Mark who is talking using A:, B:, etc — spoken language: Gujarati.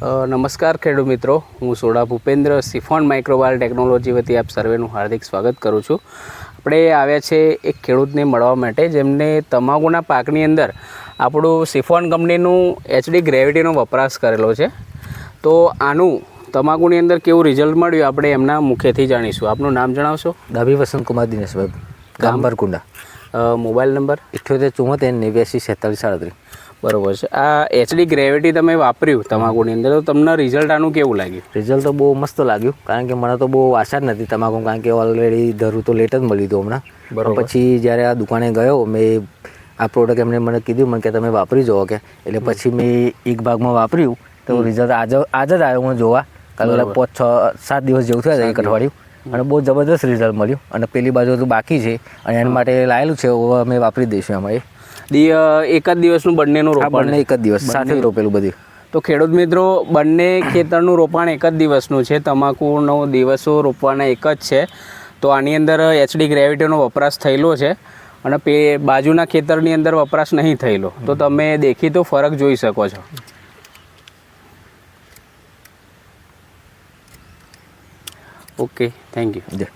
A: નમસ્કાર ખેડૂત મિત્રો, હું soda Bhupendra chiffon microbial technology વતી આપ સર્વેનું હાર્દિક સ્વાગત કરું છું. આપણે આવ્યા છે એક ખેડૂતને મળવા માટે જેમને તમાકુના પાકની અંદર આપણું સિફોન કંપનીનું HD ગ્રેવિટીનો વપરાશ કરેલો છે. તો આનું તમાકુની અંદર કેવું રિઝલ્ટ મળ્યું આપણે એમના મુખેથી જાણીશું. આપનું નામ જણાવશો?
B: ડાભી વસંતકુમાર દિનેશભાઈ, ગામ બરકુંડા.
A: Mobile number
B: 78 84 89 47.
A: બરાબર છે. આ HD ગ્રેવિટી તમે વાપર્યું તમાકુની અંદર, તો તમને રિઝલ્ટ આનું કેવું લાગ્યું?
B: રિઝલ્ટ તો બહુ મસ્ત લાગ્યું, કારણ કે મને તો બહુ આશા જ નથી તમાકુ, કારણ કે ઓલરેડી ધરું તો લેટ જ મળ્યું હતું હમણાં.
A: બરાબર.
B: પછી જ્યારે આ દુકાને ગયો મેં, આ પ્રોડક્ટ એમને મને કીધું મને કે તમે વાપરી જુઓ કે, એટલે પછી મેં એક ભાગમાં વાપર્યું તો રિઝલ્ટ આજે જ આવ્યો મને જોવા. કાલે 5-6-7 દિવસ જેવું થયા એક અઠવાડિયું, અને બહુ જબરદસ્ત રિઝલ્ટ મળ્યું. અને પેલી બાજુ તો બાકી છે અને એના માટે લાયેલું છે, અમે વાપરી દઈશું એમાં.
A: એક જ દિવસનું બંનેનું રોપાણ?
B: બંને એક જ દિવસ સાથે રોપેલું બધું.
A: તો ખેડૂત મિત્રો, બંને ખેતરનું રોપાણ એક જ દિવસનું છે, તમાકુનો દિવસો રોપવાના એક જ છે. તો આની અંદર HD ગ્રેવિટીનો વપરાશ થયેલો છે અને બાજુના ખેતરની અંદર વપરાશ નહીં થયેલો. તો તમે દેખીતો ફરક જોઈ શકો છો. Okay, thank you.